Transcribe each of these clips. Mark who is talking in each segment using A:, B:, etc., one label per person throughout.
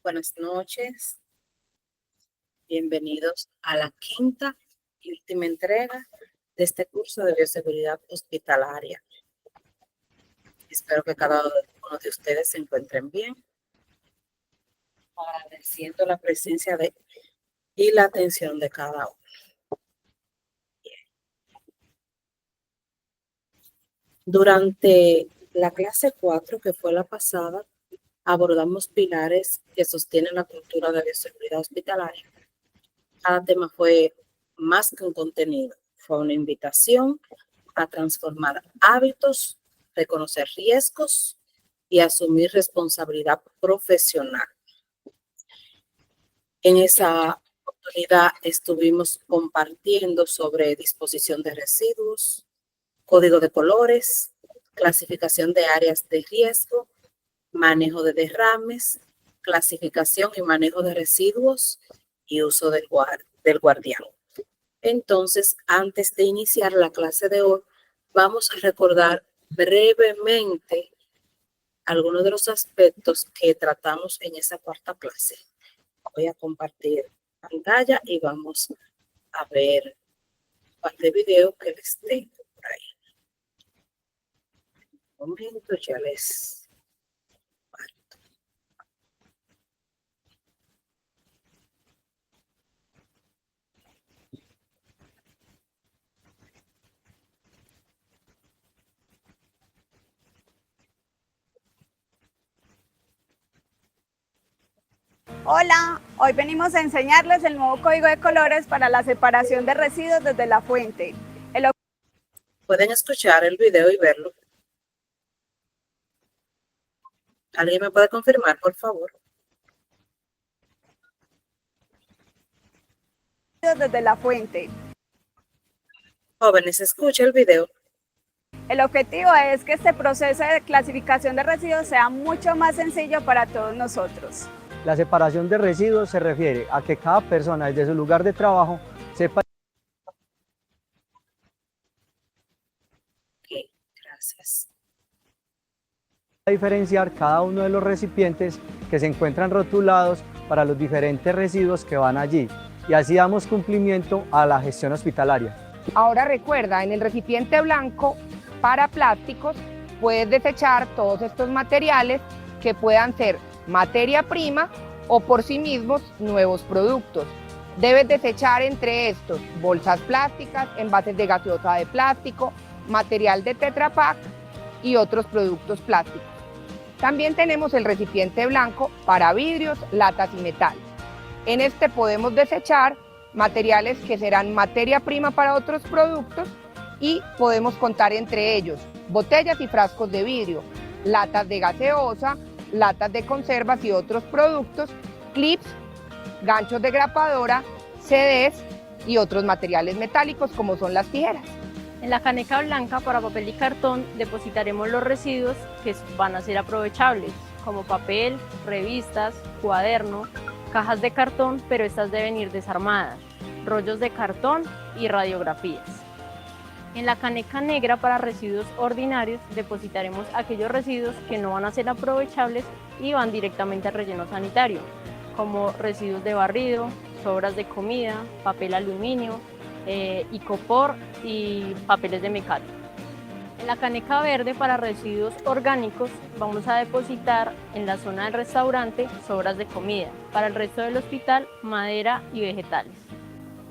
A: Buenas noches, bienvenidos a la quinta y última entrega de este curso de bioseguridad hospitalaria. Espero que cada uno de ustedes se encuentren bien, agradeciendo la presencia y la atención de cada uno. Durante la clase 4, que fue la pasada, abordamos pilares que sostienen la cultura de bioseguridad hospitalaria. Cada tema fue más que un contenido, fue una invitación a transformar hábitos, reconocer riesgos y asumir responsabilidad profesional. En esa oportunidad estuvimos compartiendo sobre disposición de residuos, código de colores, clasificación de áreas de riesgo, manejo de derrames, clasificación y manejo de residuos y uso del guardián. Entonces, antes de iniciar la clase de hoy, vamos a recordar brevemente algunos de los aspectos que tratamos en esa cuarta clase. Voy a compartir pantalla y vamos a ver un par de videos que les tengo por ahí. Un momento, ya les...
B: Hola, hoy venimos a enseñarles el nuevo código de colores para la separación de residuos desde la fuente.
A: Pueden escuchar el video y verlo. ¿Alguien me puede confirmar, por favor?
B: Desde la fuente.
A: Jóvenes, escucha el video.
B: El objetivo es que este proceso de clasificación de residuos sea mucho más sencillo para todos nosotros.
C: La separación de residuos se refiere a que cada persona desde su lugar de trabajo sepa
A: Gracias.
C: diferenciar cada uno de los recipientes que se encuentran rotulados para los diferentes residuos que van allí, y así damos cumplimiento a la gestión hospitalaria.
D: Ahora recuerda, en el recipiente blanco para plásticos puedes desechar todos estos materiales que puedan ser materia prima o por sí mismos nuevos productos. Debes desechar entre estos bolsas plásticas, envases de gaseosa de plástico, material de Tetra Pak y otros productos plásticos. También tenemos el recipiente blanco para vidrios, latas y metal. En este podemos desechar materiales que serán materia prima para otros productos y podemos contar entre ellos botellas y frascos de vidrio, latas de gaseosa, latas de conservas y otros productos, clips, ganchos de grapadora, CDs y otros materiales metálicos como son las tijeras.
E: En la caneca blanca para papel y cartón depositaremos los residuos que van a ser aprovechables, como papel, revistas, cuaderno, cajas de cartón, pero estas deben ir desarmadas, rollos de cartón y radiografías. En la caneca negra para residuos ordinarios depositaremos aquellos residuos que no van a ser aprovechables y van directamente al relleno sanitario, como residuos de barrido, sobras de comida, papel aluminio, icopor y papeles de mecánica. En la caneca verde para residuos orgánicos vamos a depositar en la zona del restaurante sobras de comida, para el resto del hospital madera y vegetales.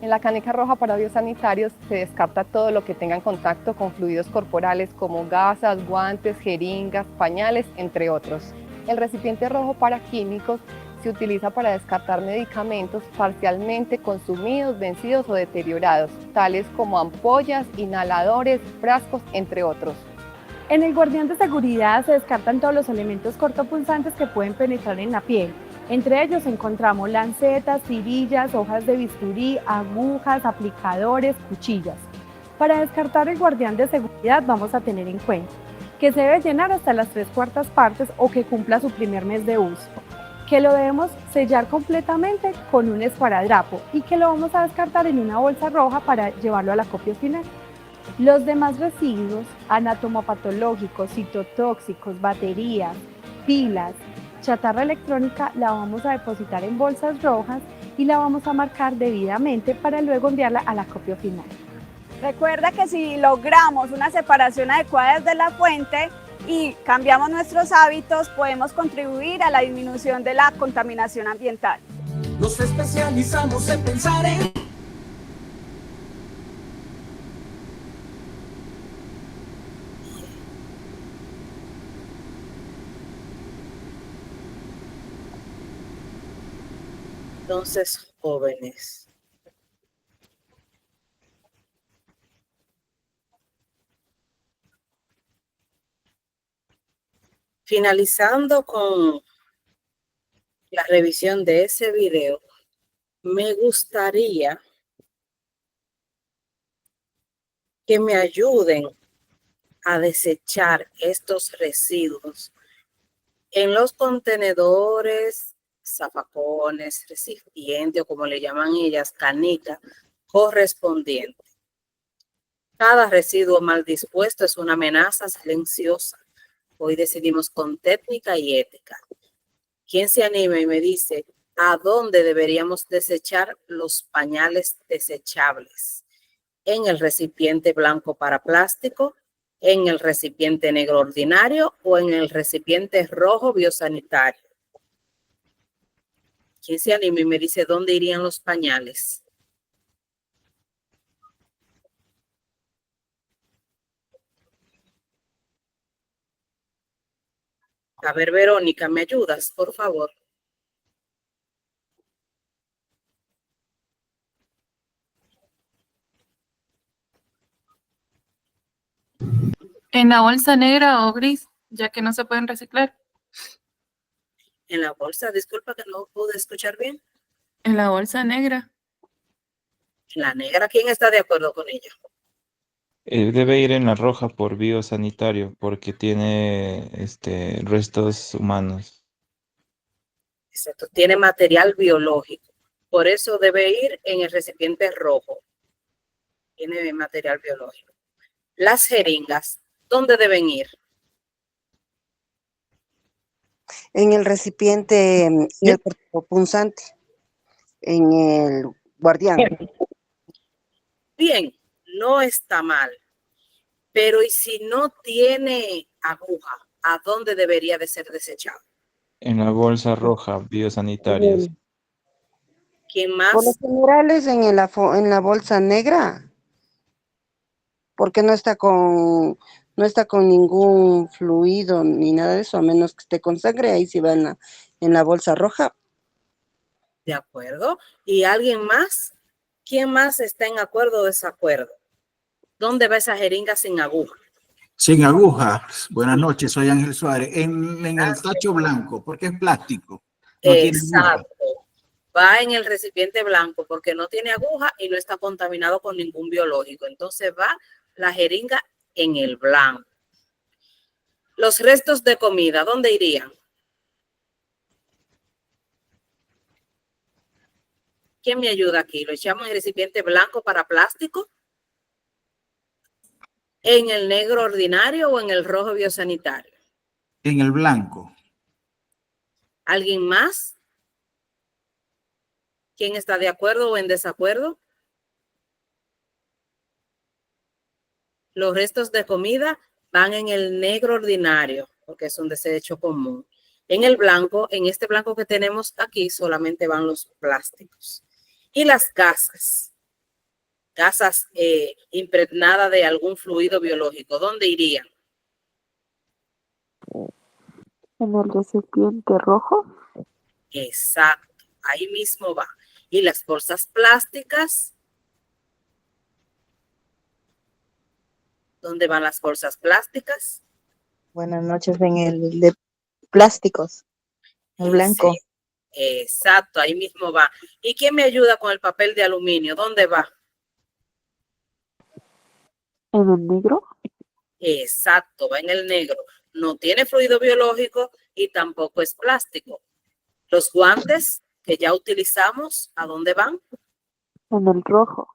D: En la caneca roja para biosanitarios se descarta todo lo que tenga en contacto con fluidos corporales como gasas, guantes, jeringas, pañales, entre otros. El recipiente rojo para químicos se utiliza para descartar medicamentos parcialmente consumidos, vencidos o deteriorados, tales como ampollas, inhaladores, frascos, entre otros.
F: En el guardián de seguridad se descartan todos los elementos cortopulsantes que pueden penetrar en la piel. Entre ellos encontramos lancetas, tirillas, hojas de bisturí, agujas, aplicadores, cuchillas. Para descartar el guardián de seguridad vamos a tener en cuenta que se debe llenar hasta las 3/4 partes o que cumpla su primer mes de uso, que lo debemos sellar completamente con un esparadrapo y que lo vamos a descartar en una bolsa roja para llevarlo al acopio final. Los demás residuos anatomopatológicos, citotóxicos, baterías, pilas, chatarra electrónica la vamos a depositar en bolsas rojas y la vamos a marcar debidamente para luego enviarla al acopio final.
B: Recuerda que si logramos una separación adecuada desde la fuente y cambiamos nuestros hábitos, podemos contribuir a la disminución de la contaminación ambiental.
G: Nos especializamos en pensar en...
A: Entonces, jóvenes, finalizando con la revisión de ese video, me gustaría que me ayuden a desechar estos residuos en los contenedores, zafacones, recipientes o como le llaman ellas, canicas correspondientes. Cada residuo mal dispuesto es una amenaza silenciosa. Hoy decidimos con técnica y ética. ¿Quién se anima y me dice a dónde deberíamos desechar los pañales desechables? ¿En el recipiente blanco para plástico, en el recipiente negro ordinario o en el recipiente rojo biosanitario? ¿Quién se anima y me dice dónde irían los pañales? A ver, Verónica, ¿me ayudas, por favor?
H: En la bolsa negra o gris, ya que no se pueden reciclar.
A: En la bolsa, disculpa que no pude escuchar bien.
H: En la bolsa negra.
A: En la negra, ¿quién está de acuerdo con ella?
I: Debe ir en la roja por biosanitario, porque tiene restos humanos.
A: Exacto, tiene material biológico. Por eso debe ir en el recipiente rojo. Tiene material biológico. Las jeringas, ¿dónde deben ir?
J: En el recipiente, en el punzante, en el guardián.
A: Bien, no está mal. Pero ¿y si no tiene aguja? ¿A dónde debería de ser desechado?
I: En la bolsa roja, biosanitarios.
A: ¿Quién más?
J: Por lo general es en la bolsa negra, porque no está con ningún fluido ni nada de eso, a menos que esté con sangre, ahí sí va en la bolsa roja.
A: De acuerdo. ¿Y alguien más? ¿Quién más está en acuerdo o desacuerdo? ¿Dónde va esa jeringa sin aguja?
K: Sin aguja. Buenas noches, soy Ángel Suárez. En el tacho blanco, porque es plástico. No
A: Exacto. Va en el recipiente blanco porque no tiene aguja y no está contaminado con ningún biológico. Entonces va la jeringa en el blanco. Los restos de comida, ¿dónde irían? ¿Quién me ayuda aquí? ¿Lo echamos en el recipiente blanco para plástico? ¿En el negro ordinario o en el rojo biosanitario?
K: En el blanco.
A: ¿Alguien más? ¿Quién está de acuerdo o en desacuerdo? Los restos de comida van en el negro ordinario, porque es un desecho común. En el blanco, en este blanco que tenemos aquí, solamente van los plásticos. Y las gasas impregnadas de algún fluido biológico, ¿dónde irían?
L: En el recipiente rojo.
A: Exacto, ahí mismo va. Y las bolsas plásticas, ¿dónde van las bolsas plásticas?
L: Buenas noches, en el de plásticos, el blanco.
A: Sí, exacto, ahí mismo va. ¿Y quién me ayuda con el papel de aluminio? ¿Dónde va?
L: ¿En el negro?
A: Exacto, va en el negro. No tiene fluido biológico y tampoco es plástico. Los guantes que ya utilizamos, ¿a dónde van?
L: En el rojo.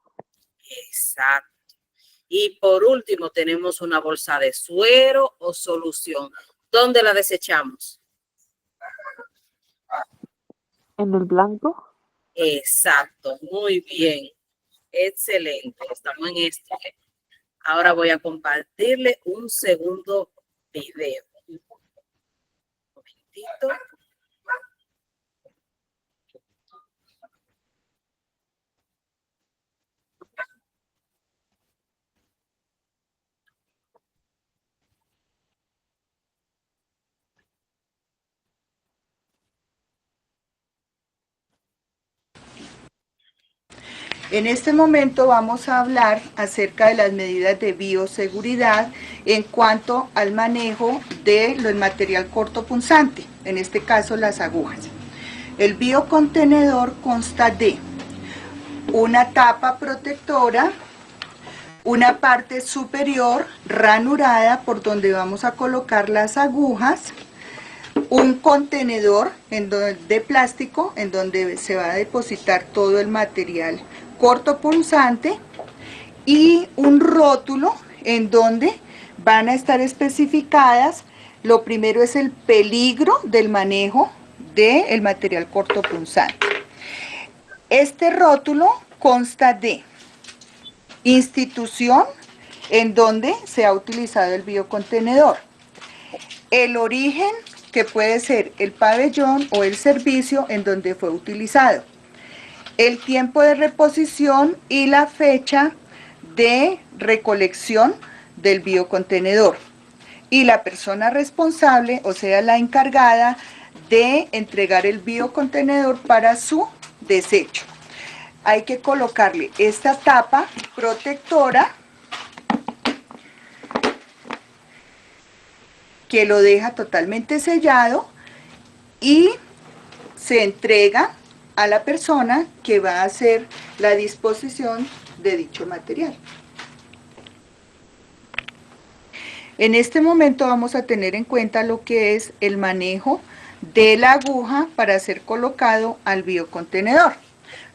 A: Exacto. Y por último tenemos una bolsa de suero o solución. ¿Dónde la desechamos?
L: ¿En el blanco?
A: Exacto, muy bien. Excelente, estamos en esto. Ahora voy a compartirle un segundo video. Un momentito.
M: En este momento vamos a hablar acerca de las medidas de bioseguridad en cuanto al manejo del material cortopunzante, en este caso las agujas. El biocontenedor consta de una tapa protectora, una parte superior ranurada por donde vamos a colocar las agujas, un contenedor de plástico en donde se va a depositar todo el material cortopunzante y un rótulo en donde van a estar especificadas. Lo primero es el peligro del manejo del material cortopunzante. Este rótulo consta de institución en donde se ha utilizado el biocontenedor, el origen, que puede ser el pabellón o el servicio en donde fue utilizado, el tiempo de reposición y la fecha de recolección del biocontenedor, y la persona responsable, o sea, la encargada de entregar el biocontenedor para su desecho. Hay que colocarle esta tapa protectora que lo deja totalmente sellado y se entrega a la persona que va a hacer la disposición de dicho material. En este momento vamos a tener en cuenta lo que es el manejo de la aguja para ser colocado al biocontenedor.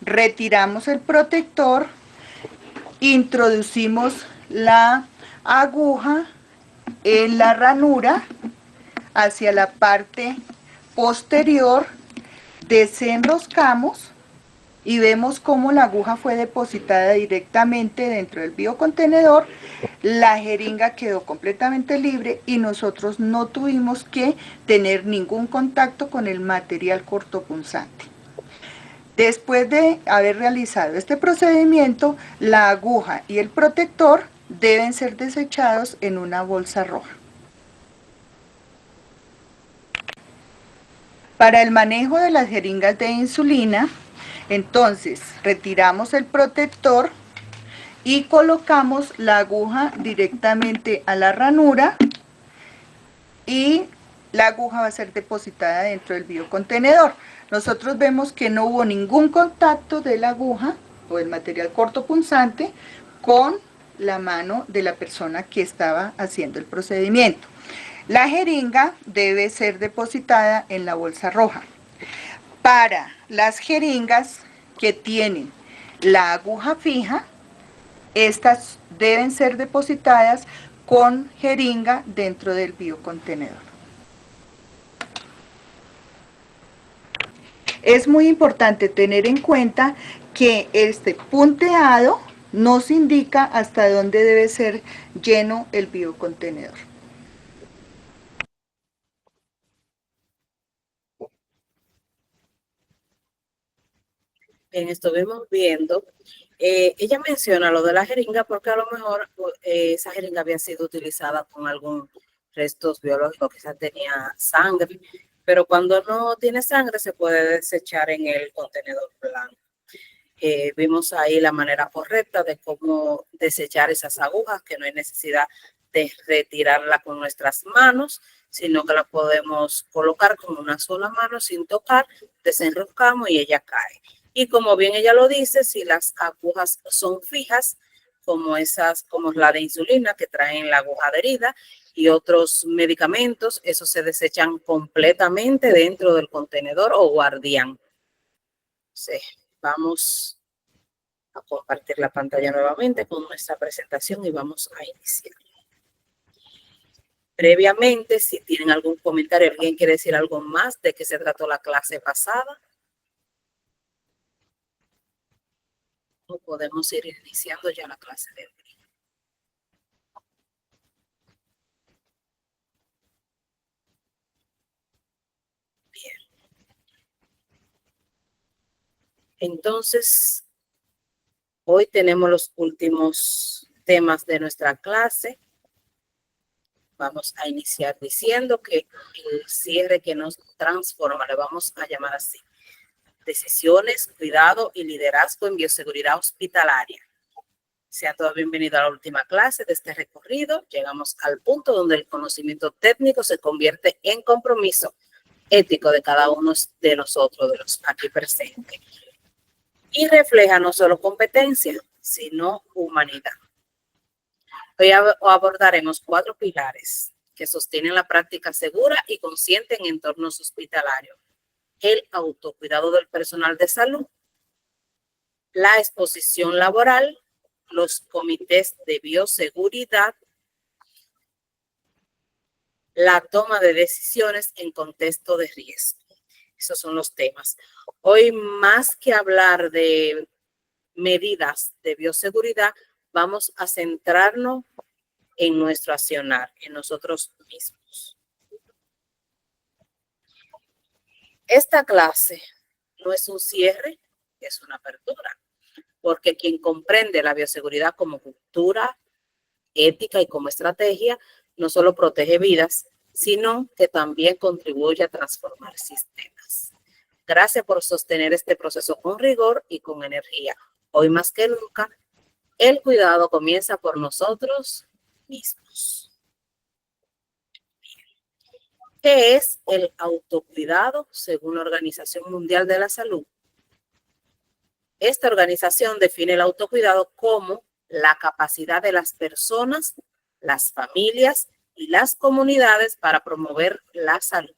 M: Retiramos el protector, introducimos la aguja en la ranura hacia la parte posterior, desenroscamos y vemos cómo la aguja fue depositada directamente dentro del biocontenedor. La jeringa quedó completamente libre y nosotros no tuvimos que tener ningún contacto con el material cortopunzante. Después de haber realizado este procedimiento, la aguja y el protector deben ser desechados en una bolsa roja. Para el manejo de las jeringas de insulina, entonces retiramos el protector y colocamos la aguja directamente a la ranura y la aguja va a ser depositada dentro del biocontenedor. Nosotros vemos que no hubo ningún contacto de la aguja o el material cortopunzante con la mano de la persona que estaba haciendo el procedimiento. La jeringa debe ser depositada en la bolsa roja. Para las jeringas que tienen la aguja fija, estas deben ser depositadas con jeringa dentro del biocontenedor. Es muy importante tener en cuenta que este punteado nos indica hasta dónde debe ser lleno el biocontenedor.
A: Bien, estuvimos viendo. Ella menciona lo de la jeringa porque a lo mejor esa jeringa había sido utilizada con algún restos biológicos, quizás tenía sangre, pero cuando no tiene sangre se puede desechar en el contenedor blanco. Vimos ahí la manera correcta de cómo desechar esas agujas, que no hay necesidad de retirarla con nuestras manos, sino que la podemos colocar con una sola mano sin tocar, desenroscamos y ella cae. Y como bien ella lo dice, si las agujas son fijas, como la de insulina que traen la aguja adherida y otros medicamentos, esos se desechan completamente dentro del contenedor o guardián. Sí, vamos a compartir la pantalla nuevamente con nuestra presentación y vamos a iniciar. Previamente, si tienen algún comentario, alguien quiere decir algo más de qué se trató la clase pasada. O podemos ir iniciando ya la clase de hoy. Bien. Entonces, hoy tenemos los últimos temas de nuestra clase. Vamos a iniciar diciendo que el cierre que nos transforma, le vamos a llamar así: decisiones, cuidado y liderazgo en bioseguridad hospitalaria. Sean todos bienvenidos a la última clase de este recorrido. Llegamos al punto donde el conocimiento técnico se convierte en compromiso ético de cada uno de nosotros, de los aquí presentes, y refleja no solo competencia, sino humanidad. Hoy abordaremos 4 pilares que sostienen la práctica segura y consciente en entornos hospitalarios: el autocuidado del personal de salud, la exposición laboral, los comités de bioseguridad, la toma de decisiones en contexto de riesgo. Esos son los temas. Hoy, más que hablar de medidas de bioseguridad, vamos a centrarnos en nuestro accionar, en nosotros mismos. Esta clase no es un cierre, es una apertura, porque quien comprende la bioseguridad como cultura, ética y como estrategia, no solo protege vidas, sino que también contribuye a transformar sistemas. Gracias por sostener este proceso con rigor y con energía. Hoy más que nunca, el cuidado comienza por nosotros mismos. ¿Qué es el autocuidado según la Organización Mundial de la Salud? Esta organización define el autocuidado como la capacidad de las personas, las familias y las comunidades para promover la salud,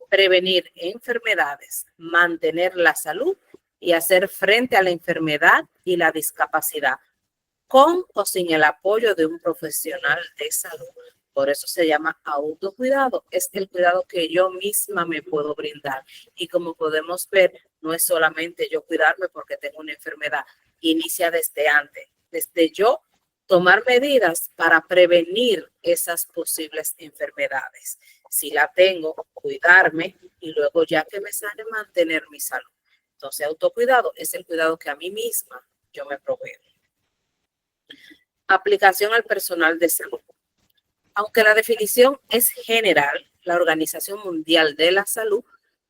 A: prevenir enfermedades, mantener la salud y hacer frente a la enfermedad y la discapacidad, con o sin el apoyo de un profesional de salud. Por eso se llama autocuidado. Es el cuidado que yo misma me puedo brindar. Y como podemos ver, no es solamente yo cuidarme porque tengo una enfermedad. Inicia desde antes, desde yo tomar medidas para prevenir esas posibles enfermedades. Si la tengo, cuidarme y luego ya que me sale, mantener mi salud. Entonces, autocuidado es el cuidado que a mí misma yo me proveo. Aplicación al personal de salud. Aunque la definición es general, la Organización Mundial de la Salud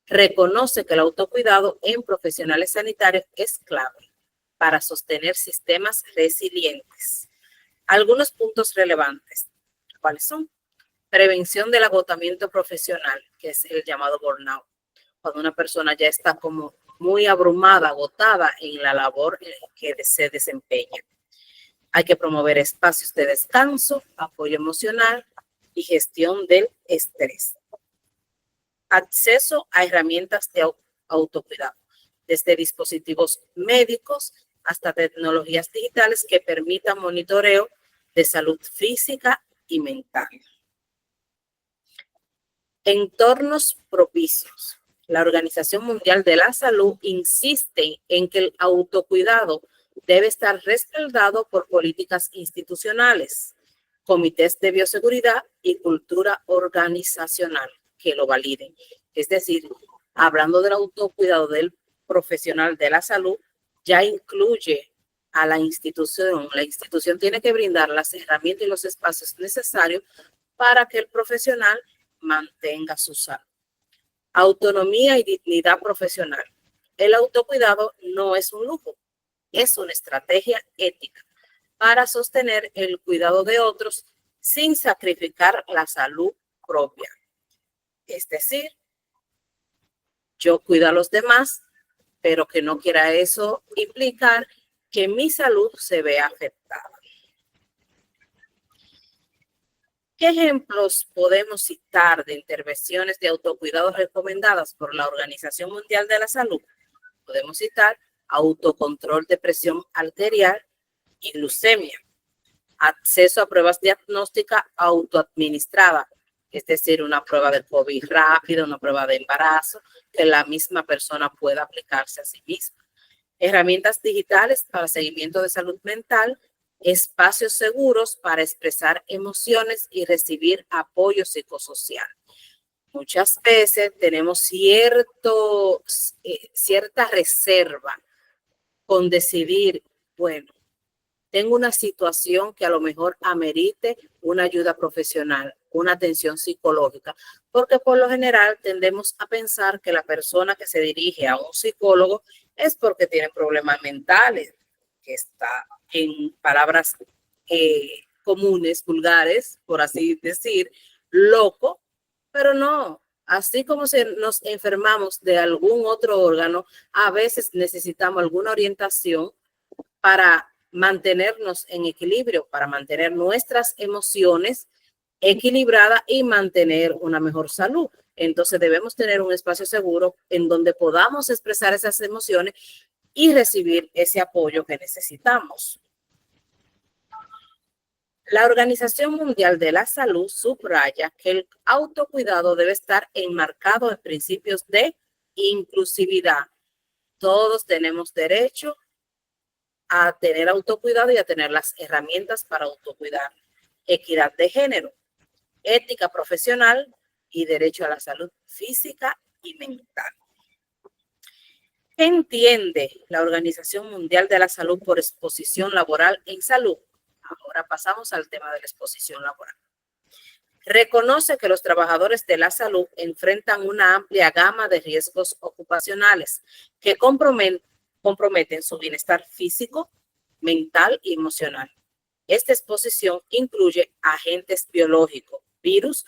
A: reconoce que el autocuidado en profesionales sanitarios es clave para sostener sistemas resilientes. Algunos puntos relevantes. ¿Cuáles son? Prevención del agotamiento profesional, que es el llamado burnout. Cuando una persona ya está como muy abrumada, agotada en la labor que se desempeña. Hay que promover espacios de descanso, apoyo emocional y gestión del estrés. Acceso a herramientas de autocuidado, desde dispositivos médicos hasta tecnologías digitales que permitan monitoreo de salud física y mental. Entornos propicios. La Organización Mundial de la Salud insiste en que el autocuidado debe estar respaldado por políticas institucionales, comités de bioseguridad y cultura organizacional que lo validen. Es decir, hablando del autocuidado del profesional de la salud, ya incluye a la institución. La institución tiene que brindar las herramientas y los espacios necesarios para que el profesional mantenga su salud. Autonomía y dignidad profesional. El autocuidado no es un lujo, es una estrategia ética para sostener el cuidado de otros sin sacrificar la salud propia. Es decir, yo cuido a los demás, pero que no quiera eso implicar que mi salud se vea afectada. ¿Qué ejemplos podemos citar de intervenciones de autocuidado recomendadas por la Organización Mundial de la Salud? Podemos citar autocontrol de presión arterial y glucemia, acceso a pruebas diagnósticas autoadministradas, es decir, una prueba de COVID rápida, una prueba de embarazo, que la misma persona pueda aplicarse a sí misma. herramientas digitales para seguimiento de salud mental, espacios seguros para expresar emociones y recibir apoyo psicosocial. Muchas veces tenemos cierta reserva con decidir, bueno, tengo una situación que a lo mejor amerite una ayuda profesional, una atención psicológica, porque por lo general tendemos a pensar que la persona que se dirige a un psicólogo es porque tiene problemas mentales, que está en palabras comunes, vulgares, por así decir, loco, pero no. Así como nos enfermamos de algún otro órgano, a veces necesitamos alguna orientación para mantenernos en equilibrio, para mantener nuestras emociones equilibradas y mantener una mejor salud. Entonces debemos tener un espacio seguro en donde podamos expresar esas emociones y recibir ese apoyo que necesitamos. La Organización Mundial de la Salud subraya que el autocuidado debe estar enmarcado en principios de inclusividad. Todos tenemos derecho a tener autocuidado y a tener las herramientas para autocuidar. Equidad de género, ética profesional y derecho a la salud física y mental. ¿Qué entiende la Organización Mundial de la Salud por exposición laboral en salud? Ahora pasamos al tema de la exposición laboral. Reconoce que los trabajadores de la salud enfrentan una amplia gama de riesgos ocupacionales que comprometen su bienestar físico, mental y emocional. Esta exposición incluye agentes biológicos, virus,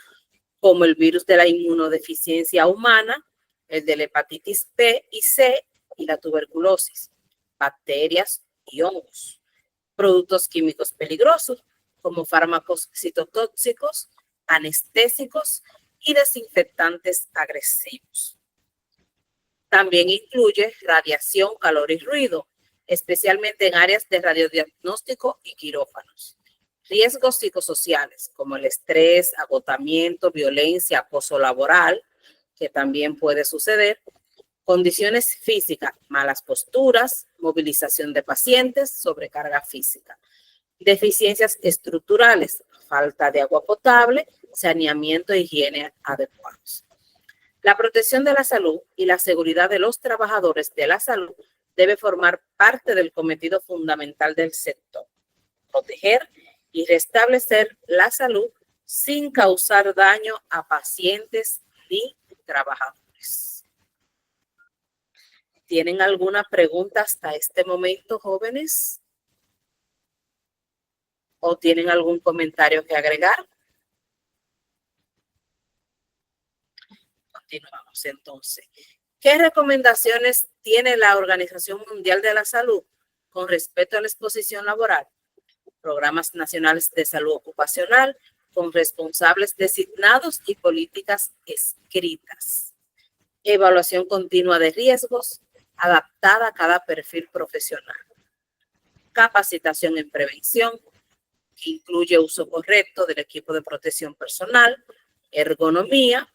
A: como el virus de la inmunodeficiencia humana, el de la hepatitis B y C y la tuberculosis, bacterias y hongos. Productos químicos peligrosos, como fármacos citotóxicos, anestésicos y desinfectantes agresivos. También incluye radiación, calor y ruido, especialmente en áreas de radiodiagnóstico y quirófanos. Riesgos psicosociales, como el estrés, agotamiento, violencia, acoso laboral, que también puede suceder. Condiciones físicas, malas posturas, movilización de pacientes, sobrecarga física. Deficiencias estructurales, falta de agua potable, saneamiento e higiene adecuados. La protección de la salud y la seguridad de los trabajadores de la salud debe formar parte del cometido fundamental del sector. Proteger y restablecer la salud sin causar daño a pacientes ni trabajadores. ¿Tienen alguna pregunta hasta este momento, jóvenes? ¿O tienen algún comentario que agregar? Continuamos entonces. ¿Qué recomendaciones tiene la Organización Mundial de la Salud con respecto a la exposición laboral? Programas nacionales de salud ocupacional con responsables designados y políticas escritas. Evaluación continua de riesgos adaptada a cada perfil profesional. Capacitación en prevención, que incluye uso correcto del equipo de protección personal, ergonomía,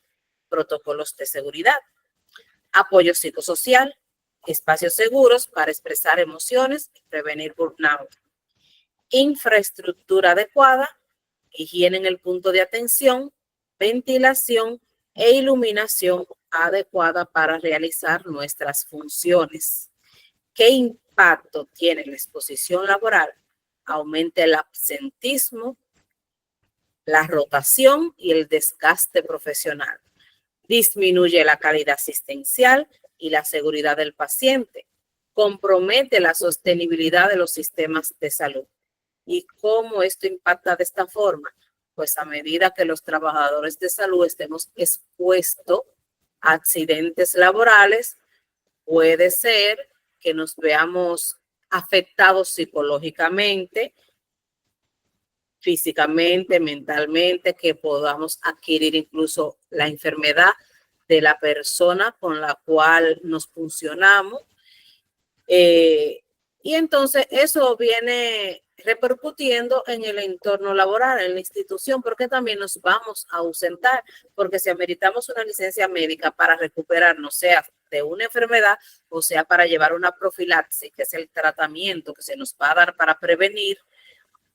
A: protocolos de seguridad. Apoyo psicosocial, espacios seguros para expresar emociones y prevenir burnout. Infraestructura adecuada, higiene en el punto de atención, ventilación e iluminación adecuada para realizar nuestras funciones. ¿Qué impacto tiene la exposición laboral? Aumenta el absentismo, la rotación y el desgaste profesional. Disminuye la calidad asistencial y la seguridad del paciente. Compromete la sostenibilidad de los sistemas de salud. ¿Y cómo esto impacta de esta forma? Pues a medida que los trabajadores de salud estemos expuestos a accidentes laborales, puede ser que nos veamos afectados psicológicamente, físicamente, mentalmente, que podamos adquirir incluso la enfermedad de la persona con la cual nos funcionamos. Y entonces eso viene repercutiendo en el entorno laboral, en la institución, porque también nos vamos a ausentar, porque si ameritamos una licencia médica para recuperarnos, sea ante una enfermedad, o sea, para llevar una profilaxis, que es el tratamiento que se nos va a dar para prevenir,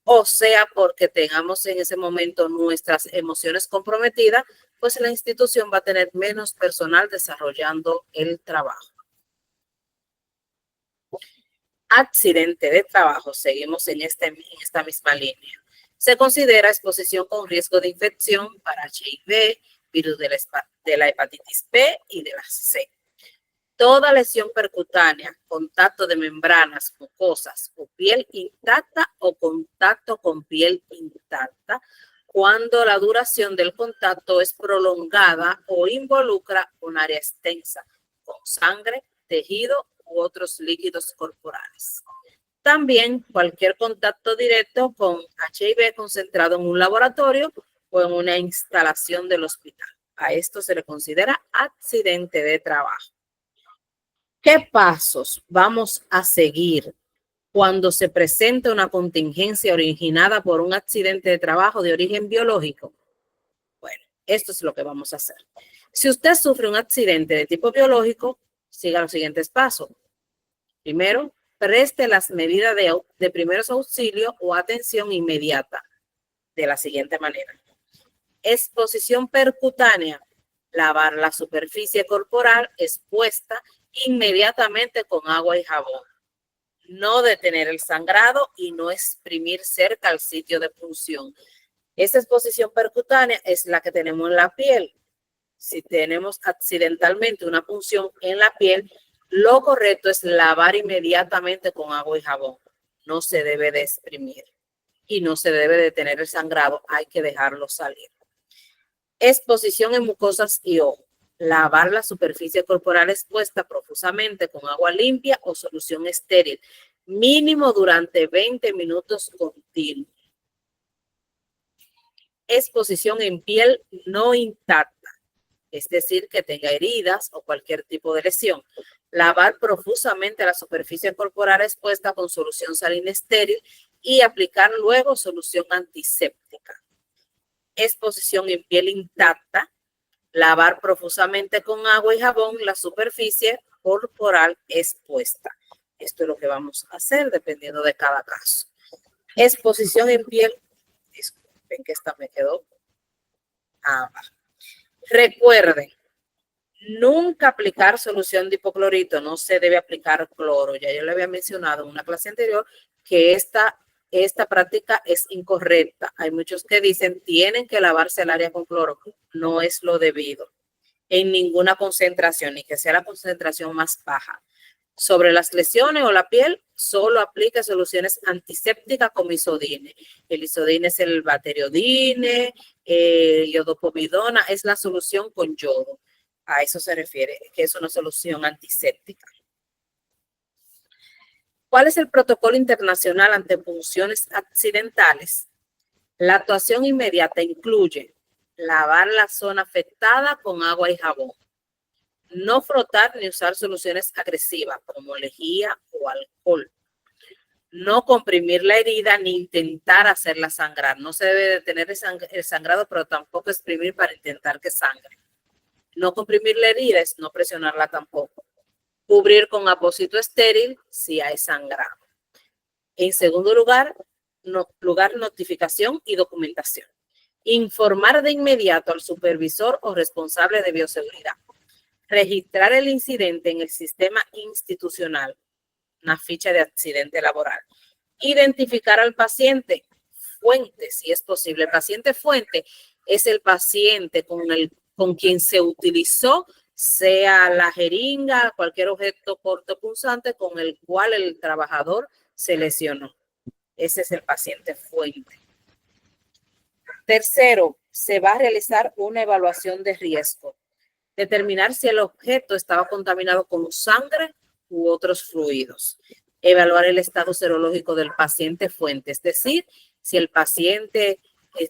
A: o sea, porque tengamos en ese momento nuestras emociones comprometidas, pues la institución va a tener menos personal desarrollando el trabajo. Accidente de trabajo, seguimos en esta misma línea. Se considera exposición con riesgo de infección para HIV, virus de la hepatitis B y de la C. Toda lesión percutánea, contacto de membranas, mucosas o piel intacta o contacto con piel intacta, cuando la duración del contacto es prolongada o involucra un área extensa, con sangre, tejido u otros líquidos corporales. También cualquier contacto directo con HIV concentrado en un laboratorio o en una instalación del hospital. A esto se le considera accidente de trabajo. ¿Qué pasos vamos a seguir cuando se presenta una contingencia originada por un accidente de trabajo de origen biológico? Bueno, esto es lo que vamos a hacer. Si usted sufre un accidente de tipo biológico, siga los siguientes pasos. Primero, preste las medidas de primeros auxilios o atención inmediata de la siguiente manera. Exposición percutánea. Lavar la superficie corporal expuesta inmediatamente con agua y jabón. No detener el sangrado y no exprimir cerca al sitio de punción. Esa exposición percutánea es la que tenemos en la piel. Si tenemos accidentalmente una punción en la piel, lo correcto es lavar inmediatamente con agua y jabón. No se debe de exprimir y no se debe detener el sangrado. Hay que dejarlo salir. Exposición en mucosas y ojos. Lavar la superficie corporal expuesta profusamente con agua limpia o solución estéril, mínimo durante 20 minutos continuos. Exposición en piel no intacta, es decir, que tenga heridas o cualquier tipo de lesión. Lavar profusamente la superficie corporal expuesta con solución salina estéril y aplicar luego solución antiséptica. Exposición en piel intacta. Lavar profusamente con agua y jabón la superficie corporal expuesta. Esto es lo que vamos a hacer dependiendo de cada caso. Exposición en piel. Disculpen que esta me quedó. Recuerden, nunca aplicar solución de hipoclorito. No se debe aplicar cloro. Ya yo le había mencionado en una clase anterior que esta práctica es incorrecta. Hay muchos que dicen tienen que lavarse el área con cloro. No es lo debido. En ninguna concentración, ni que sea la concentración más baja. Sobre las lesiones o la piel, solo aplica soluciones antisépticas como isodine. El isodine es el bateriodine, iodopovidona, es la solución con yodo. A eso se refiere, que es una solución antiséptica. ¿Cuál es el protocolo internacional ante punciones accidentales? La actuación inmediata incluye lavar la zona afectada con agua y jabón. No frotar ni usar soluciones agresivas como lejía o alcohol. No comprimir la herida ni intentar hacerla sangrar. No se debe detener el sangrado, pero tampoco exprimir para intentar que sangre. No comprimir la herida es no presionarla tampoco. Cubrir con apósito estéril si hay sangrado. En segundo lugar, notificación y documentación. Informar de inmediato al supervisor o responsable de bioseguridad. Registrar el incidente en el sistema institucional, una ficha de accidente laboral. Identificar al paciente fuente, si es posible. El paciente fuente es el paciente con quien se utilizó, sea la jeringa, cualquier objeto cortopunzante con el cual el trabajador se lesionó. Ese es el paciente fuente. Tercero, se va a realizar una evaluación de riesgo. Determinar si el objeto estaba contaminado con sangre u otros fluidos. Evaluar el estado serológico del paciente fuente, es decir, si el paciente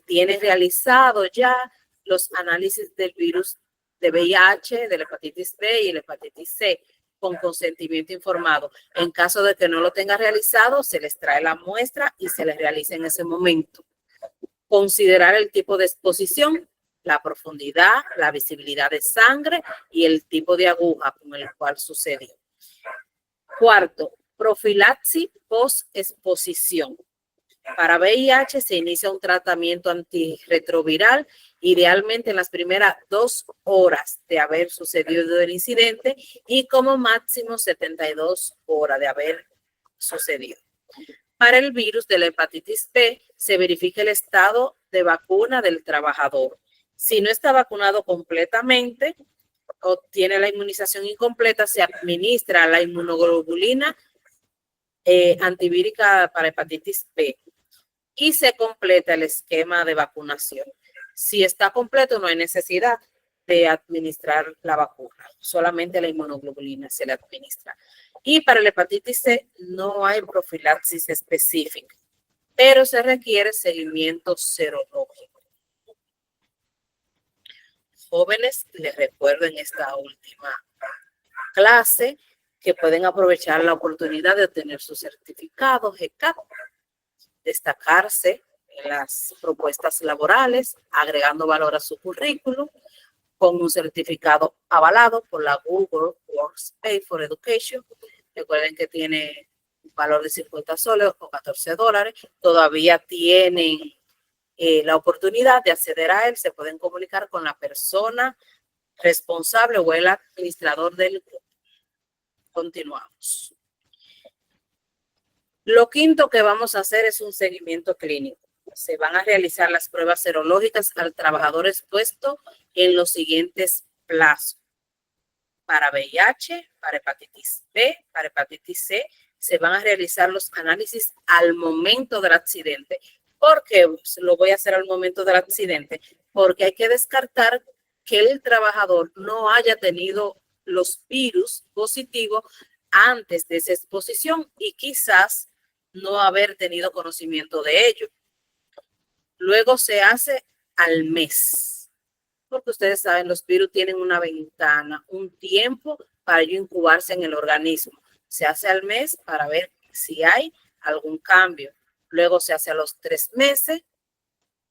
A: tiene realizado ya los análisis del virus de VIH, de la hepatitis B y la hepatitis C con consentimiento informado. En caso de que no lo tenga realizado, se les trae la muestra y se les realiza en ese momento. Considerar el tipo de exposición, la profundidad, la visibilidad de sangre y el tipo de aguja con el cual sucedió. Cuarto, profilaxis post-exposición. Para VIH se inicia un tratamiento antirretroviral, idealmente en las primeras 2 horas de haber sucedido el incidente y como máximo 72 horas de haber sucedido. Para el virus de la hepatitis B se verifica el estado de vacuna del trabajador. Si no está vacunado completamente o tiene la inmunización incompleta, se administra la inmunoglobulina antivírica para hepatitis B y se completa el esquema de vacunación. Si está completo, no hay necesidad de administrar la vacuna, solamente la inmunoglobulina se le administra. Y para la hepatitis C no hay profilaxis específica, pero se requiere seguimiento serológico. Jóvenes, les recuerdo en esta última clase que pueden aprovechar la oportunidad de obtener su certificado GCAP, destacarse en las propuestas laborales, agregando valor a su currículum, con un certificado avalado por la Google Workspace for Education. Recuerden que tiene un valor de 50 soles o $14. Todavía tienen la oportunidad de acceder a él. Se pueden comunicar con la persona responsable o el administrador del grupo. Continuamos. Lo quinto que vamos a hacer es un seguimiento clínico. Se van a realizar las pruebas serológicas al trabajador expuesto en los siguientes plazos. Para VIH, para hepatitis B, para hepatitis C, se van a realizar los análisis al momento del accidente. ¿Por qué lo voy a hacer al momento del accidente? Porque hay que descartar que el trabajador no haya tenido los virus positivos antes de esa exposición y quizás no haber tenido conocimiento de ello. Luego se hace al mes, porque ustedes saben, los virus tienen una ventana, un tiempo para ello incubarse en el organismo. Se hace al mes para ver si hay algún cambio. Luego se hace a los 3 meses,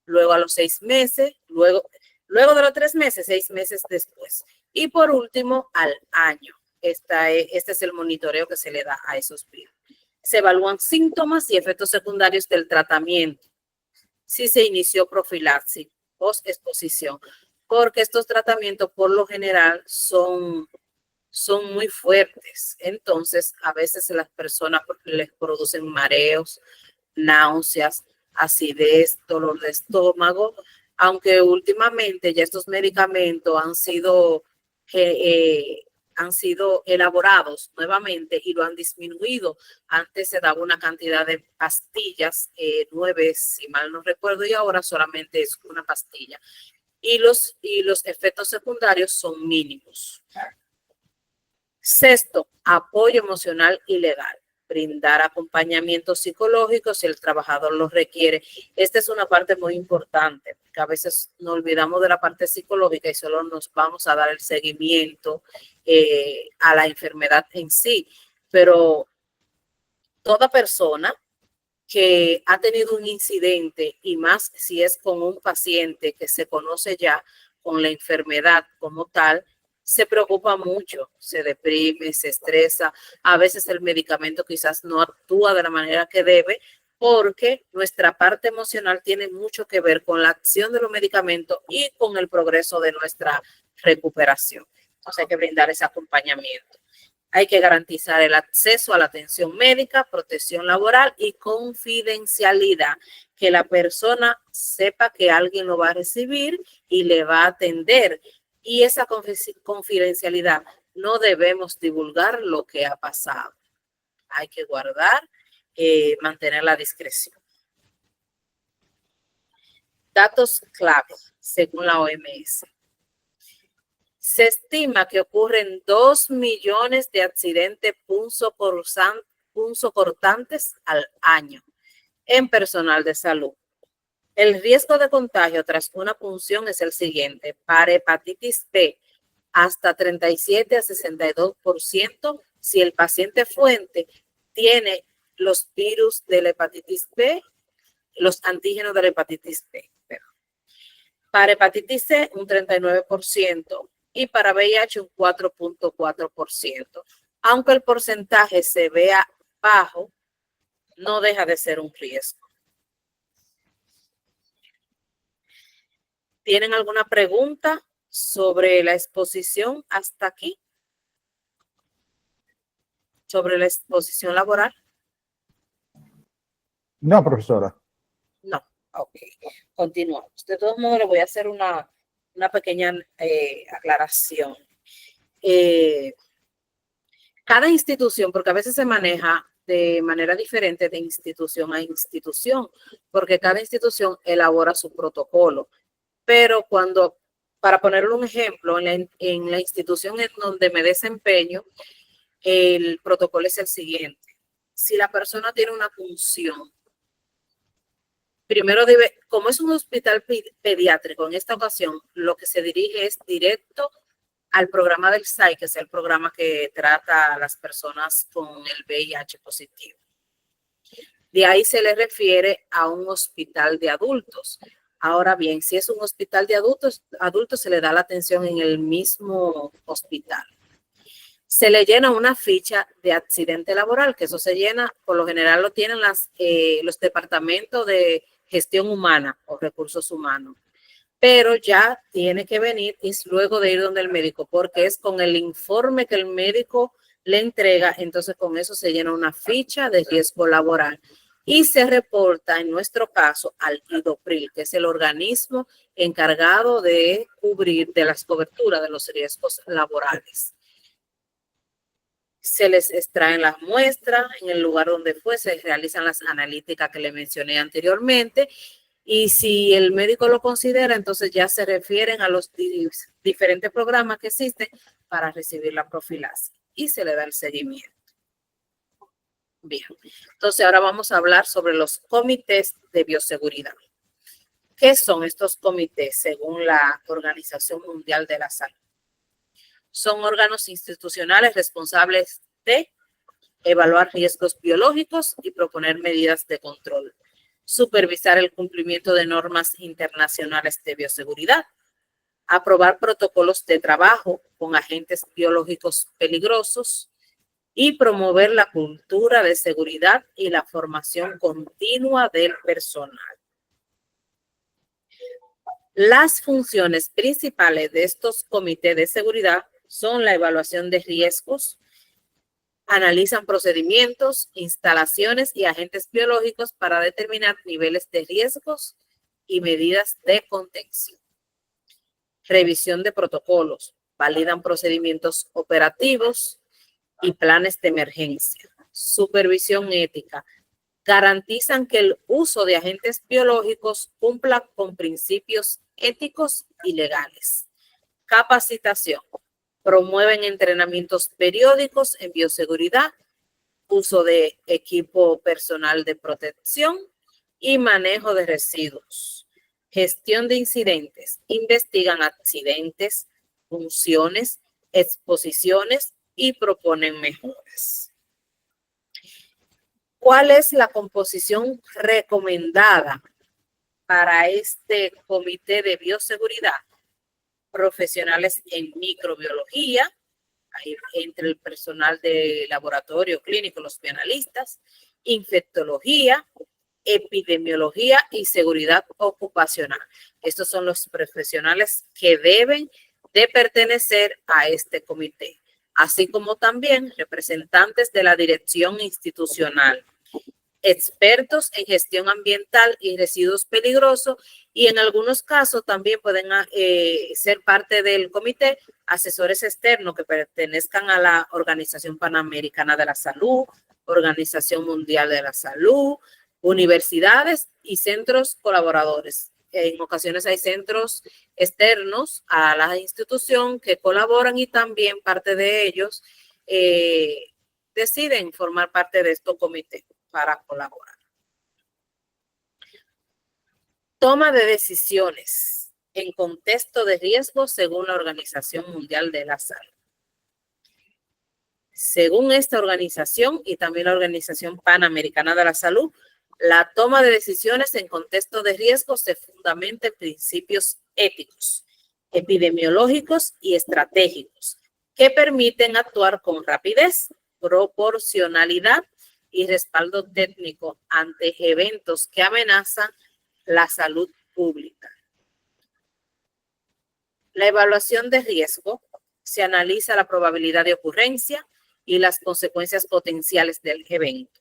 A: luego a los 6 meses, luego de los 3 meses, 6 meses después. Y por último, al año. Este es el monitoreo que se le da a esos virus. Se evalúan síntomas y efectos secundarios del tratamiento. Si se inició profilaxis, post-exposición, porque estos tratamientos por lo general son muy fuertes. Entonces, a veces las personas les producen mareos, náuseas, acidez, dolor de estómago, aunque últimamente ya estos medicamentos han sido elaborados nuevamente y lo han disminuido. Antes se daba una cantidad de pastillas, 9, si mal no recuerdo, y ahora solamente es una pastilla. Y los efectos secundarios son mínimos. Sexto, apoyo emocional y legal. Brindar acompañamiento psicológico si el trabajador lo requiere. Esta es una parte muy importante, porque a veces nos olvidamos de la parte psicológica y solo nos vamos a dar el seguimiento a la enfermedad en sí. Pero toda persona que ha tenido un incidente, y más si es con un paciente que se conoce ya con la enfermedad como tal, se preocupa mucho, se deprime, se estresa. A veces el medicamento quizás no actúa de la manera que debe, porque nuestra parte emocional tiene mucho que ver con la acción de los medicamentos y con el progreso de nuestra recuperación. Entonces hay que brindar ese acompañamiento. Hay que garantizar el acceso a la atención médica, protección laboral y confidencialidad, que la persona sepa que alguien lo va a recibir y le va a atender. Y esa confidencialidad, no debemos divulgar lo que ha pasado. Hay que guardar, mantener la discreción. Datos clave, según la OMS. Se estima que ocurren 2 millones de accidentes punzocortantes al año en personal de salud. El riesgo de contagio tras una punción es el siguiente. Para hepatitis B, hasta 37 a 62% si el paciente fuente tiene los virus de la hepatitis B, los antígenos de la hepatitis B. Para hepatitis C, un 39%. Y para VIH, un 4.4%. Aunque el porcentaje se vea bajo, no deja de ser un riesgo. ¿Tienen alguna pregunta sobre la exposición hasta aquí? ¿Sobre la exposición laboral?
K: No, profesora.
A: No. Ok. Continuamos. De todos modos, le voy a hacer una pequeña aclaración. Cada institución, porque a veces se maneja de manera diferente de institución a institución, porque cada institución elabora su protocolo. Pero para ponerle un ejemplo, en la institución en donde me desempeño, el protocolo es el siguiente. Si la persona tiene una punción, primero como es un hospital pediátrico en esta ocasión, lo que se dirige es directo al programa del SAI, que es el programa que trata a las personas con el VIH positivo. De ahí se le refiere a un hospital de adultos. Ahora bien, si es un hospital de adultos se le da la atención en el mismo hospital. Se le llena una ficha de accidente laboral, que eso se llena, por lo general lo tienen los departamentos de gestión humana o recursos humanos. Pero ya tiene que venir y luego de ir donde el médico, porque es con el informe que el médico le entrega, entonces con eso se llena una ficha de riesgo laboral y se reporta, en nuestro caso, al IDOPRIL, que es el organismo encargado de cubrir de las coberturas de los riesgos laborales. Se les extraen las muestras en el lugar donde se realizan las analíticas que le mencioné anteriormente. Y si el médico lo considera, entonces ya se refieren a los diferentes programas que existen para recibir la profilaxis y se le da el seguimiento. Bien, entonces ahora vamos a hablar sobre los comités de bioseguridad. ¿Qué son estos comités según la Organización Mundial de la Salud? Son órganos institucionales responsables de evaluar riesgos biológicos y proponer medidas de control, supervisar el cumplimiento de normas internacionales de bioseguridad, aprobar protocolos de trabajo con agentes biológicos peligrosos y promover la cultura de seguridad y la formación continua del personal. Las funciones principales de estos comités de seguridad son la evaluación de riesgos, analizan procedimientos, instalaciones y agentes biológicos para determinar niveles de riesgos y medidas de contención. Revisión de protocolos, validan procedimientos operativos y planes de emergencia. Supervisión ética, garantizan que el uso de agentes biológicos cumpla con principios éticos y legales. Capacitación, promueven entrenamientos periódicos en bioseguridad, uso de equipo personal de protección y manejo de residuos. Gestión de incidentes, investigan accidentes, funciones, exposiciones y proponen mejoras. ¿Cuál es la composición recomendada para este comité de bioseguridad? Profesionales en microbiología, entre el personal de laboratorio clínico, los bioanalistas, infectología, epidemiología y seguridad ocupacional. Estos son los profesionales que deben de pertenecer a este comité, así como también representantes de la dirección institucional, expertos en gestión ambiental y residuos peligrosos, y en algunos casos también pueden ser parte del comité asesores externos que pertenezcan a la Organización Panamericana de la Salud, Organización Mundial de la Salud, universidades y centros colaboradores. En ocasiones hay centros externos a la institución que colaboran y también parte de ellos deciden formar parte de estos comités para colaborar. Toma de decisiones en contexto de riesgo según la Organización Mundial de la Salud. Según esta organización y también la Organización Panamericana de la Salud, la toma de decisiones en contexto de riesgo se fundamenta en principios éticos, epidemiológicos y estratégicos que permiten actuar con rapidez, proporcionalidad y respaldo técnico ante eventos que amenazan la salud pública. La evaluación de riesgo se analiza la probabilidad de ocurrencia y las consecuencias potenciales del evento.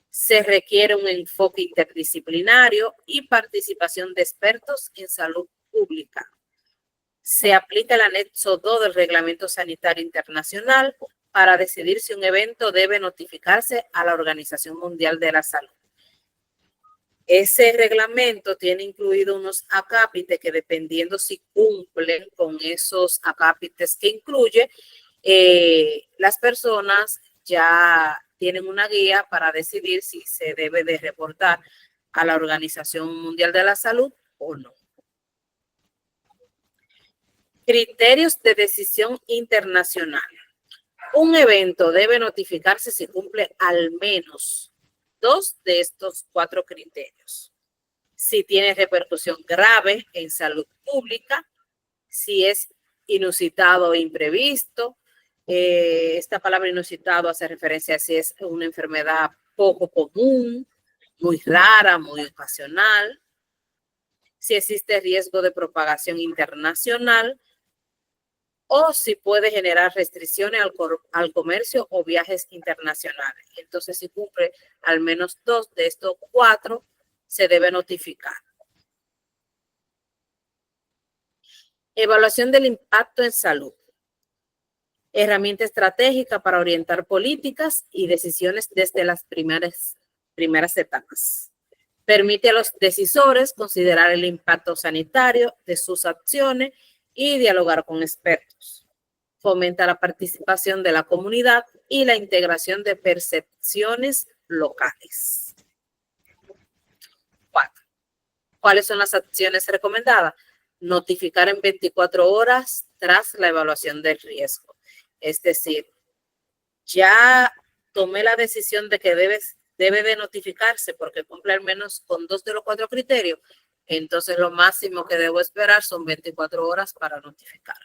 A: Se requiere un enfoque interdisciplinario y participación de expertos en salud pública. Se aplica el anexo 2 del Reglamento Sanitario Internacional para decidir si un evento debe notificarse a la Organización Mundial de la Salud. Ese reglamento tiene incluido unos acápites que, dependiendo si cumplen con esos acápites que incluye, las personas ya tienen una guía para decidir si se debe de reportar a la Organización Mundial de la Salud o no. Criterios de decisión internacional. Un evento debe notificarse si cumple al menos 2 de estos 4 criterios. Si tiene repercusión grave en salud pública, si es inusitado o imprevisto. Esta palabra inusitado hace referencia a si es una enfermedad poco común, muy rara, muy ocasional. Si existe riesgo de propagación internacional o si puede generar restricciones al comercio o viajes internacionales. Entonces, si cumple al menos 2 de estos 4, se debe notificar. Evaluación del impacto en salud. Herramienta estratégica para orientar políticas y decisiones desde las primeras etapas. Permite a los decisores considerar el impacto sanitario de sus acciones y dialogar con expertos. Fomenta la participación de la comunidad y la integración de percepciones locales. 4. ¿Cuáles son las acciones recomendadas? Notificar en 24 horas tras la evaluación del riesgo. Es decir, ya tomé la decisión de que debe de notificarse porque cumple al menos con 2 de los 4 criterios. Entonces, lo máximo que debo esperar son 24 horas para notificar.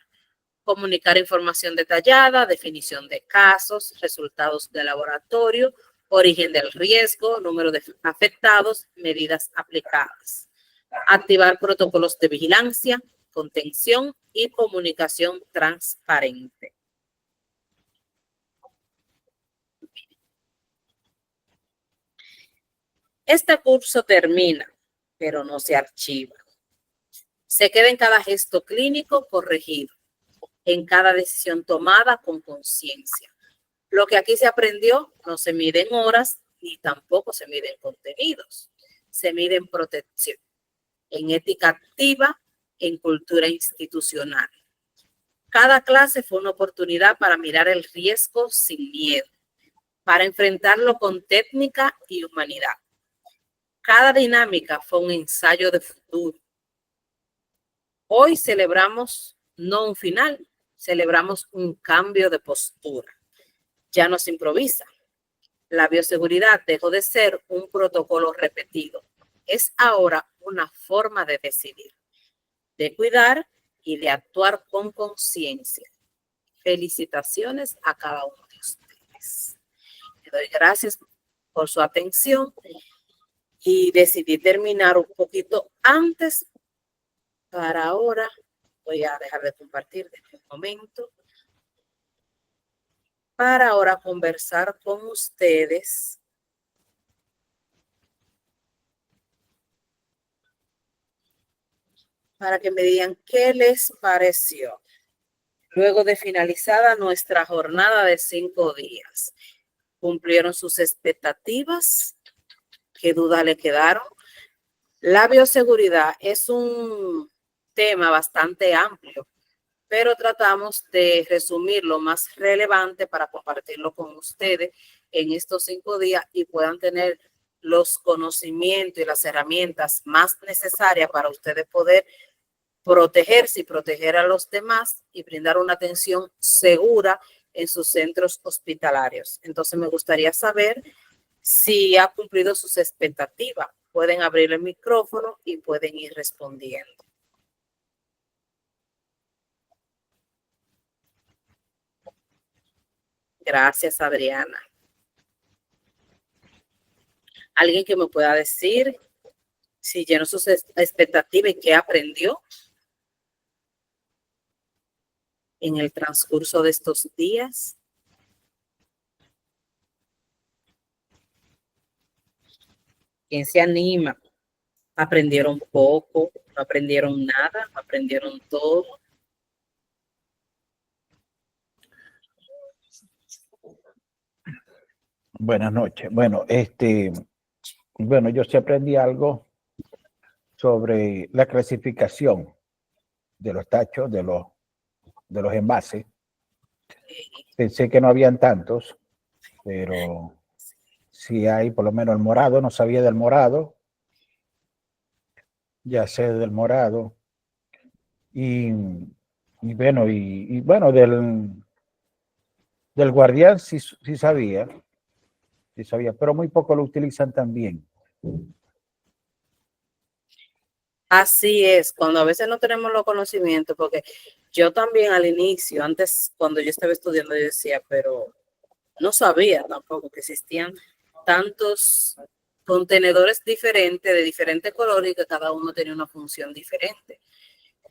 A: Comunicar información detallada, definición de casos, resultados de laboratorio, origen del riesgo, número de afectados, medidas aplicadas. Activar protocolos de vigilancia, contención y comunicación transparente. Este curso termina, pero no se archiva. Se queda en cada gesto clínico corregido, en cada decisión tomada con conciencia. Lo que aquí se aprendió no se mide en horas ni tampoco se mide en contenidos. Se mide en protección, en ética activa, en cultura institucional. Cada clase fue una oportunidad para mirar el riesgo sin miedo, para enfrentarlo con técnica y humanidad. Cada dinámica fue un ensayo de futuro. Hoy celebramos no un final, celebramos un cambio de postura. Ya no se improvisa. La bioseguridad dejó de ser un protocolo repetido. Es ahora una forma de decidir, de cuidar y de actuar con conciencia. Felicitaciones a cada uno de ustedes. Le doy gracias por su atención y decidí terminar un poquito antes. Para ahora voy a dejar de compartir desde un momento. Para ahora conversar con ustedes para que me digan qué les pareció luego de finalizada nuestra jornada de 5 días. ¿Cumplieron sus expectativas? ¿Qué dudas le quedaron? La bioseguridad es un tema bastante amplio, pero tratamos de resumir lo más relevante para compartirlo con ustedes en estos 5 días y puedan tener los conocimientos y las herramientas más necesarias para ustedes poder protegerse y proteger a los demás y brindar una atención segura en sus centros hospitalarios. Entonces me gustaría saber si ha cumplido sus expectativas. Pueden abrir el micrófono y pueden ir respondiendo. Gracias, Adriana. ¿Alguien que me pueda decir si llenó sus expectativas y qué aprendió en el transcurso de estos días? ¿Quién se anima? ¿Aprendieron poco? ¿No aprendieron nada? ¿Aprendieron todo?
K: Buenas noches. Bueno, yo sí aprendí algo sobre la clasificación de los tachos, de los envases. Pensé que no habían tantos, pero sí hay por lo menos el morado. No sabía del morado. Ya sé del morado. Y bueno, del guardián sí sabía. Sí sabía, pero muy poco lo utilizan también.
A: Así es, cuando a veces no tenemos los conocimientos, porque yo también al inicio, antes cuando yo estaba estudiando, yo decía, pero no sabía tampoco que existían tantos contenedores diferentes, de diferentes colores, y que cada uno tenía una función diferente.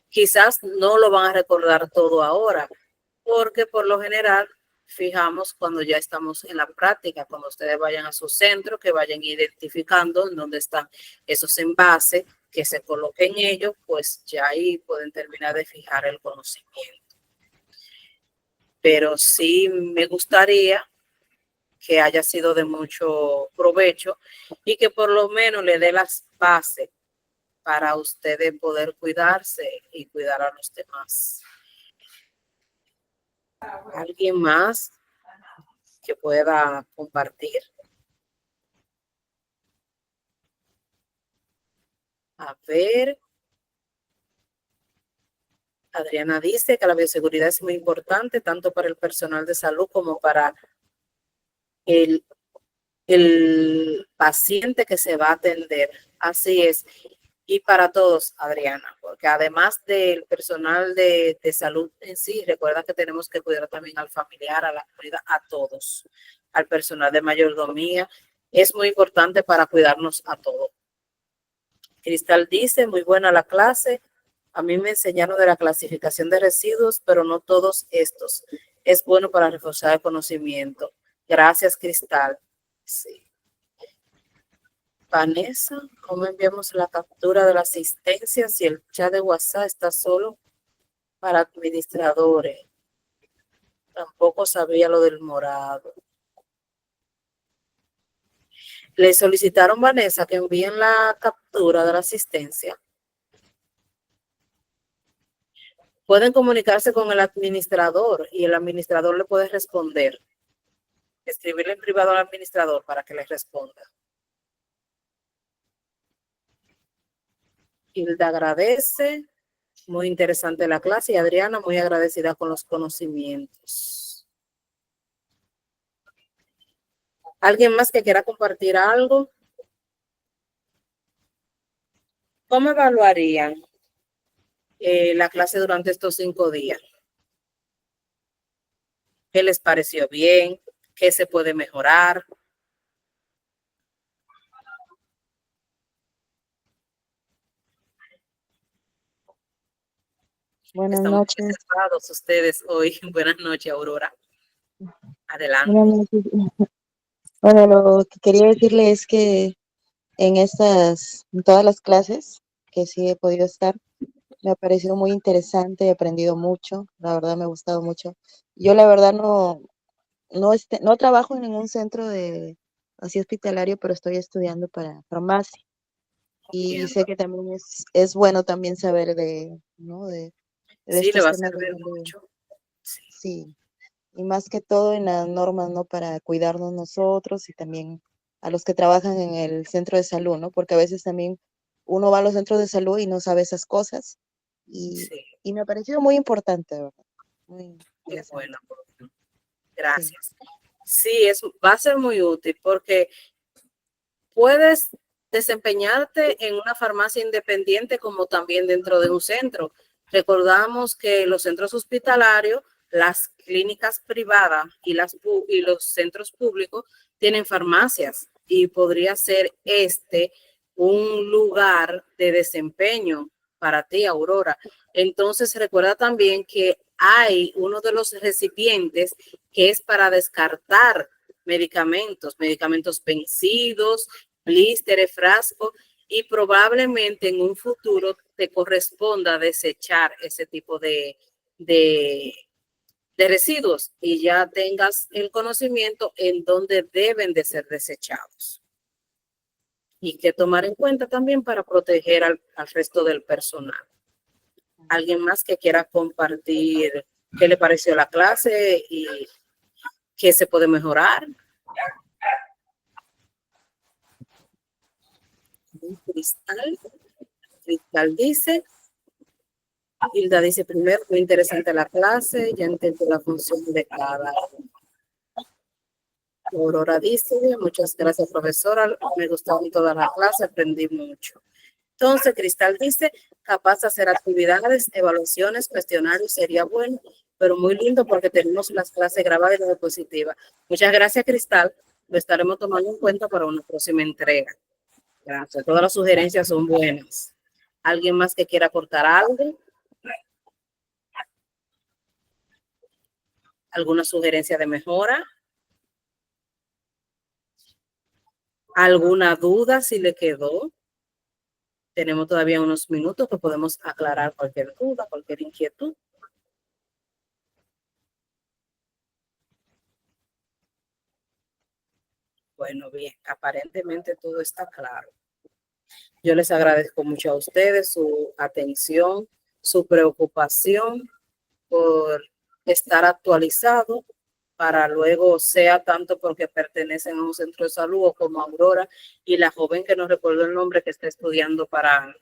A: Quizás no lo van a recordar todo ahora, porque por lo general fijamos cuando ya estamos en la práctica, cuando ustedes vayan a su centro, que vayan identificando en dónde están esos envases, que se coloquen ellos, pues ya ahí pueden terminar de fijar el conocimiento. Pero sí me gustaría que haya sido de mucho provecho y que por lo menos le dé las bases para ustedes poder cuidarse y cuidar a los demás. ¿Alguien más que pueda compartir? A ver. Adriana dice que la bioseguridad es muy importante tanto para el personal de salud como para el paciente que se va a atender. Así es. Y para todos, Adriana, porque además del personal de salud en sí, recuerda que tenemos que cuidar también al familiar, a la comunidad, a todos, al personal de mayordomía. Es muy importante para cuidarnos a todos. Cristal dice, muy buena la clase. A mí me enseñaron de la clasificación de residuos, pero no todos estos. Es bueno para reforzar el conocimiento. Gracias, Cristal. Sí. Vanessa, ¿cómo enviamos la captura de la asistencia si el chat de WhatsApp está solo para administradores? Tampoco sabía lo del morado. Le solicitaron, Vanessa, que envíen la captura de la asistencia. Pueden comunicarse con el administrador y el administrador le puede responder. Escribirle en privado al administrador para que les responda. Hilda agradece. Muy interesante la clase. Y Adriana, muy agradecida con los conocimientos. ¿Alguien más que quiera compartir algo? ¿Cómo evaluarían la clase durante estos 5 días? ¿Qué les pareció bien? ¿Qué se puede mejorar?
L: Buenas
A: Están muy
L: noches.
A: reservados ustedes hoy. Buenas noches, Aurora. Adelante.
L: Buenas noches. Bueno, lo que quería decirle es que en todas las clases que sí he podido estar, me ha parecido muy interesante, he aprendido mucho, la verdad me ha gustado mucho. Yo la verdad no trabajo en ningún centro así hospitalario, pero estoy estudiando para farmacia. Y sé que también es bueno también saber ¿no? de
A: Sí, le
L: estos
A: va a
L: temas
A: servir mucho.
L: sí, y más que todo en las normas, ¿no? Para cuidarnos nosotros y también a los que trabajan en el centro de salud, ¿no? Porque a veces también uno va a los centros de salud y no sabe esas cosas. Y me ha parecido muy importante, de verdad. Muy
A: Qué
L: interesante.
A: bueno. Gracias. Sí, va a ser muy útil porque puedes desempeñarte en una farmacia independiente como también dentro de un centro. Recordamos que los centros hospitalarios las clínicas privadas y los centros públicos tienen farmacias y podría ser un lugar de desempeño para ti, Aurora. Entonces, recuerda también que hay uno de los recipientes que es para descartar medicamentos vencidos, blísteres, frascos, y probablemente en un futuro te corresponda desechar ese tipo de residuos y ya tengas el conocimiento en dónde deben de ser desechados. Y que tomar en cuenta también para proteger al resto del personal. ¿Alguien más que quiera compartir qué le pareció la clase y qué se puede mejorar? Cristal dice, Hilda dice primero, muy interesante la clase, ya entiendo la función de cada. Aurora dice, muchas gracias profesora, me gustaron todas las clases, aprendí mucho. Entonces, Cristal dice, capaz de hacer actividades, evaluaciones, cuestionarios, sería bueno, pero muy lindo porque tenemos las clases grabadas y las diapositivas. Muchas gracias, Cristal, lo estaremos tomando en cuenta para una próxima entrega. Gracias, todas las sugerencias son buenas. ¿Alguien más que quiera aportar algo? ¿Alguna sugerencia de mejora? ¿Alguna duda si le quedó? Tenemos todavía unos minutos que podemos aclarar cualquier duda, cualquier inquietud. Bueno, bien, aparentemente todo está claro. Yo les agradezco mucho a ustedes su atención, su preocupación por estar actualizado para luego, sea tanto porque pertenecen a un centro de salud o como Aurora y la joven que no recuerdo el nombre que está estudiando para,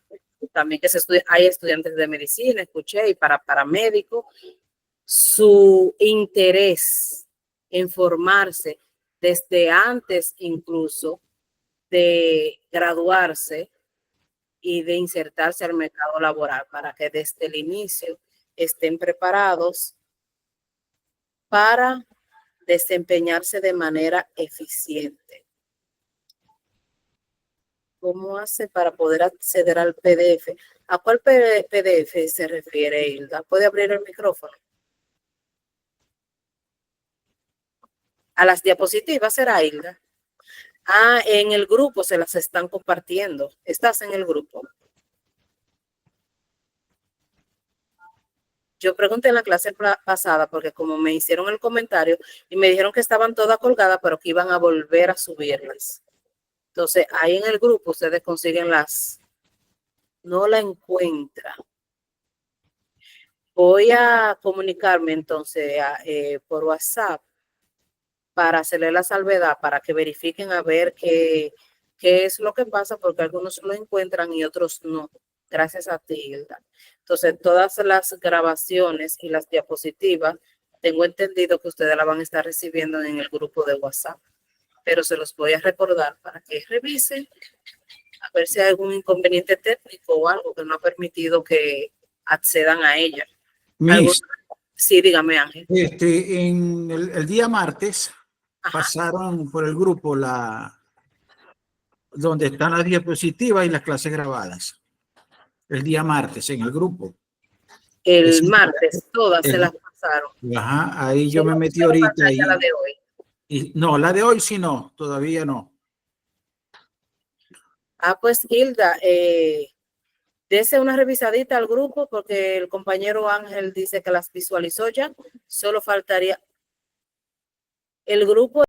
A: también que hay estudiantes de medicina, escuché, y para paramédicos, su interés en formarse desde antes incluso de graduarse y de insertarse al mercado laboral para que desde el inicio estén preparados para desempeñarse de manera eficiente. ¿Cómo hace para poder acceder al PDF? ¿A cuál PDF se refiere, Hilda? ¿Puede abrir el micrófono? ¿A las diapositivas será, Hilda? Ah, en el grupo se las están compartiendo. ¿Estás en el grupo? Yo pregunté en la clase pasada porque como me hicieron el comentario y me dijeron que estaban todas colgadas, pero que iban a volver a subirlas. Entonces, ahí en el grupo ustedes consiguen no la encuentra. Voy a comunicarme entonces por WhatsApp para hacerle la salvedad, para que verifiquen a ver qué es lo que pasa, porque algunos lo encuentran y otros no. Gracias a ti, Hilda. Entonces, todas las grabaciones y las diapositivas, tengo entendido que ustedes la van a estar recibiendo en el grupo de WhatsApp, pero se los voy a recordar para que revisen, a ver si hay algún inconveniente técnico o algo que no ha permitido que accedan a ella. Sí, dígame, Ángel.
N: En el día martes pasaron por el grupo donde están las diapositivas y las clases grabadas. El día martes en el grupo.
A: El martes, todas se las pasaron.
N: Ajá, ahí yo me metí ahorita. Y, la de hoy. No, la de hoy sí no, todavía no.
A: Ah, pues Hilda, dese una revisadita al grupo porque el compañero Ángel dice que las visualizó ya. Solo faltaría el grupo.